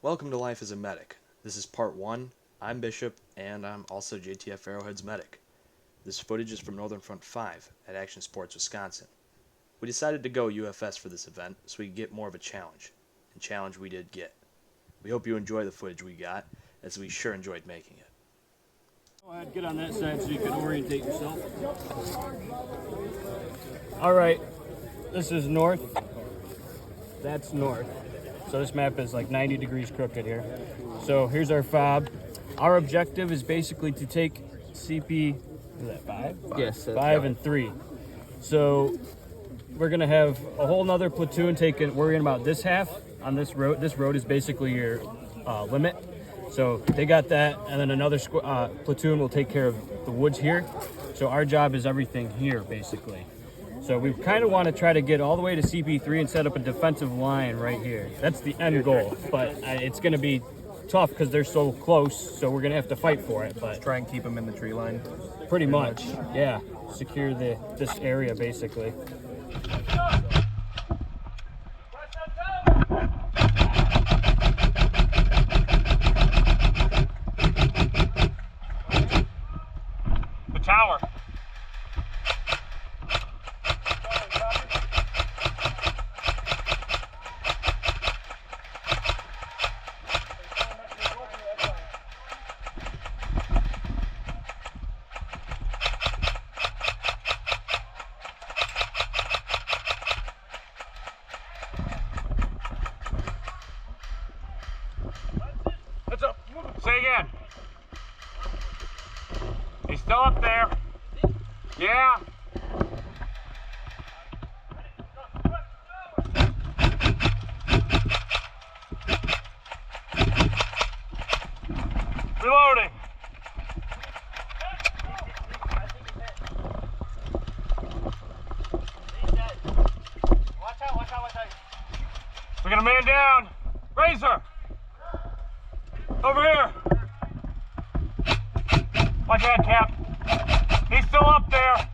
Welcome to Life as a Medic. This is part 1. I'm Bishop, and I'm also JTF Arrowhead's medic. This footage is from Northern Front 5 at Action Sports, Wisconsin. We decided to go UFS for this event so we could get more of a challenge, and challenge we did get. We hope you enjoy the footage we got, as we sure enjoyed making it. Go ahead, get on that side so you can orientate yourself. All right, this is north. That's north. So this map is like 90 degrees crooked here. So here's our fob. Our objective is basically to take CP, is that 5? Yes. 5 and 3. So we're gonna have a whole nother platoon worrying about this half on this road. This road is basically your limit. So they got that, and then another platoon will take care of the woods here. So our job is everything here, basically. So we kind of want to try to get all the way to CP3 and set up a defensive line right here. That's the end goal, but it's going to be tough because they're so close, so we're going to have to fight for it. But Try and keep them in the tree line. Pretty much, yeah. Secure this area, basically. The tower. Say again. He's still up there. Yeah. Reloading. Watch out. We got a man down. Razor. Over here. Watch that, Cap. He's still up there.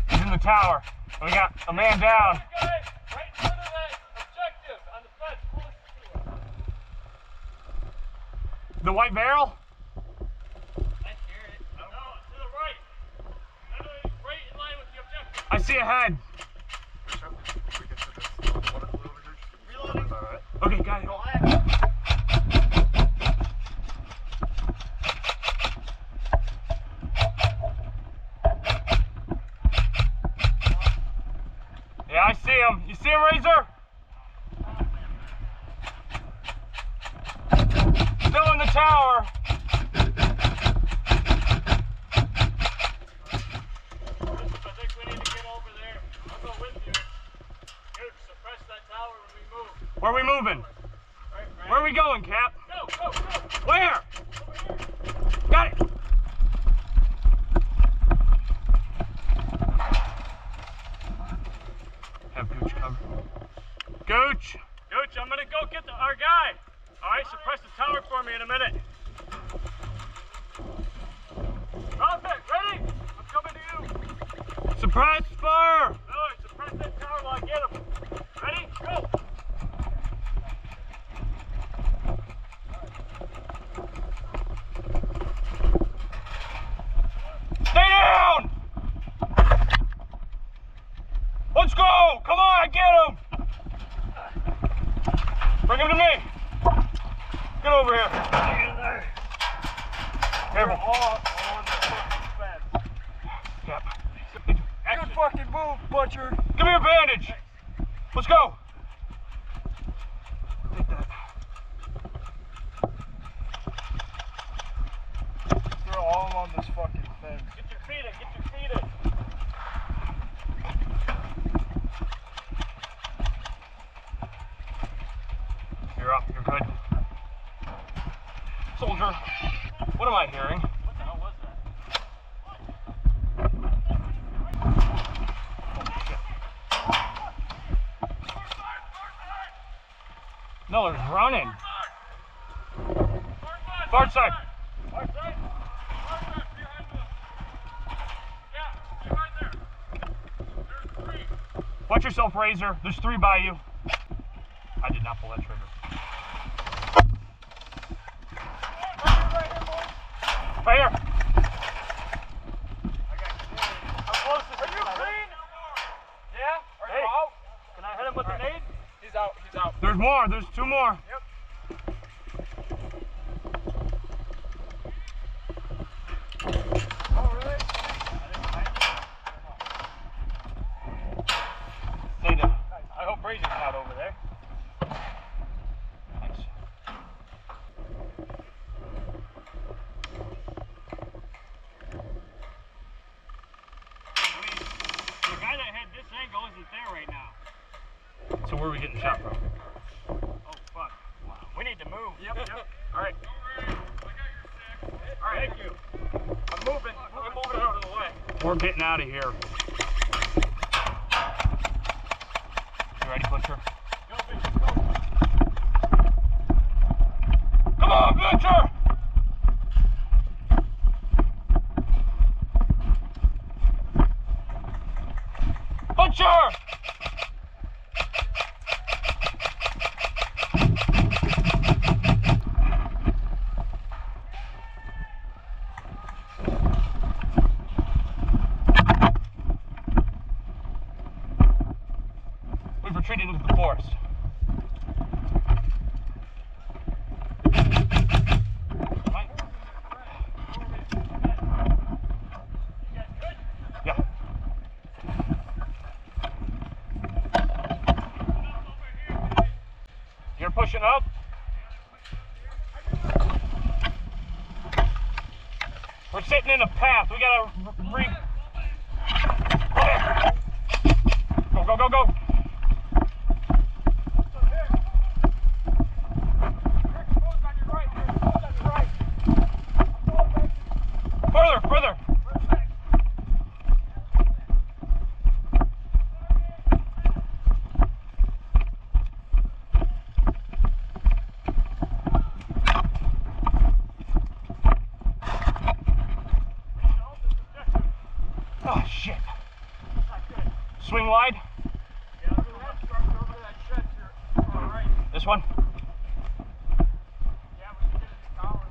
He's in the tower. We got a man down. Guys, right in front of that objective on the fence. Pull us through. The white barrel? I hear it. No, to the right. Right in line with the objective. I see a head. Reloading. Okay, got it. Yeah, I see him. You see him, Razor? Still in the tower. I think we need to get over there. I'll go with you. Here, suppress that tower when we move. Where are we moving? Right. Where are we going, Cap? Go. Where? Got it. Have Gooch cover. Gooch, I'm gonna go get our guy. All right, suppress the tower for me in a minute. Prophet, ready? I'm coming to you. Suppress fire. Miller, suppress that tower while I get him. Ready? Go. Stay down. Let's go. Come on, get him. Bring him to me. Get over here. Careful. All on the fucking fence. Yep. Good fucking move, Butcher. Give me a bandage. Let's go. Take that. They're all on this fucking fence. Get your feet in. You're up. You're good. Soldier. What am I hearing? What the hell was that? Miller's running. Far side. Watch yourself, Razor. There's 3 by you. I did not pull that trigger. he's out. He's out. There's more. There's 2 more. Yep. Oh, really? I hope Brazy's not over there. Thanks. The guy that had this angle isn't there right now. So where are we getting shot from? Oh, fuck. Wow. We need to move. Yep. All right. All right. Thank you. I'm moving. I'm moving out of the way. We're getting out of here. You ready, Butcher? Go, bitch. Go. Come on, Butcher! Butcher! We've retreated into the forest. Yeah. You're pushing up? We're sitting in a path. We gotta Go, go, go, go. Further, further. Oh, shit. Swing wide. Yeah, over that shed to your right. This one. Yeah, we can get in the tower.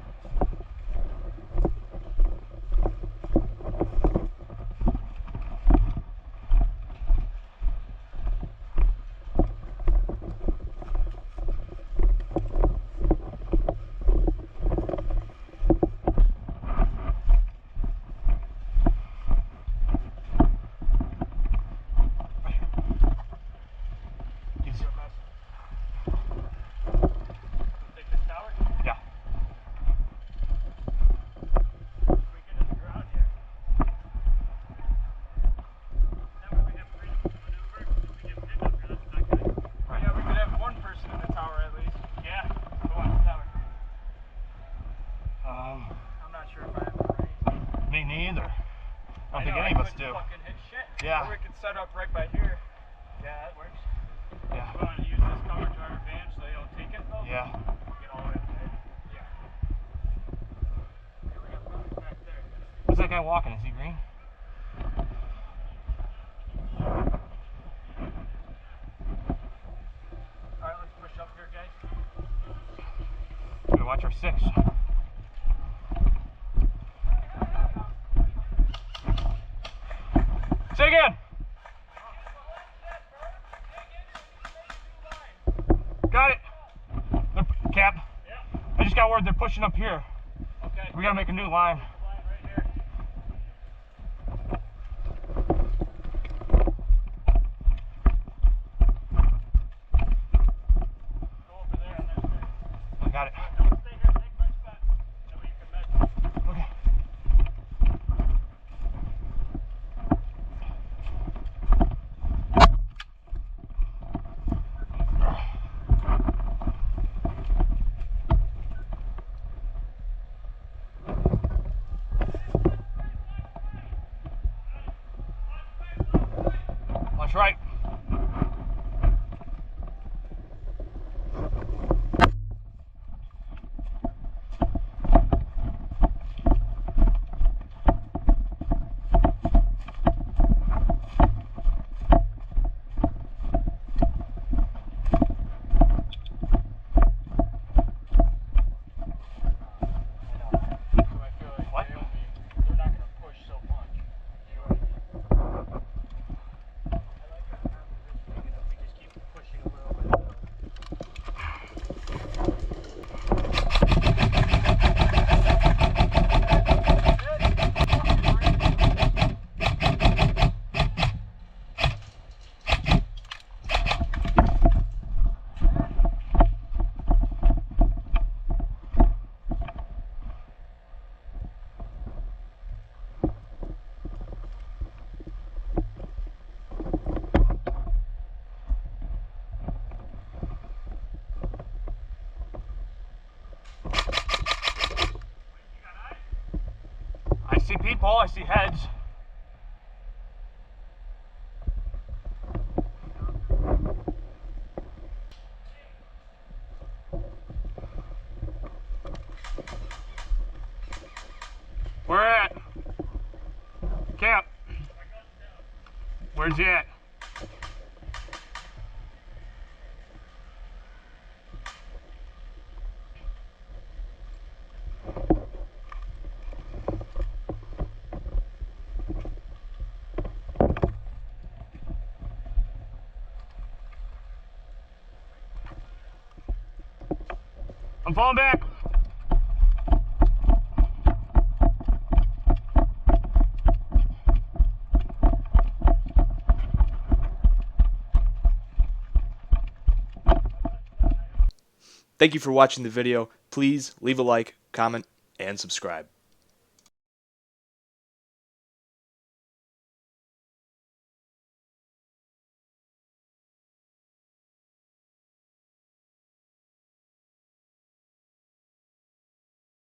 Take this tower. Yeah. We get in the ground here. That way we have freedom to maneuver. If we get pinned up here, that's not good. Right. Yeah, we could have one person in the tower at least. Yeah. Go on the tower. I'm not sure if I have the range. Me neither. I don't think know, any of I us couldn't do. fucking hit shit. Yeah. Or we could set up right by here. Yeah, that works. Yeah. We want to use this cover to our advantage so they don't take it though. Yeah. Get all the way up there. Yeah. Okay, we got something back there. Who's that guy walking? Is he green? Alright, let's push up here, guys. Gotta watch our 6. Say again. Got it. Cap. Yeah. I just got word they're pushing up here. Okay. We gotta make a new line. Line right here. Go over there and then stay. I got it. No, stay here. Take my spot. That way you can measure. Okay. I see people, I see heads. Where at? Camp. Where's he at? I'm falling back. Thank you for watching the video. Please leave a like, comment, and subscribe.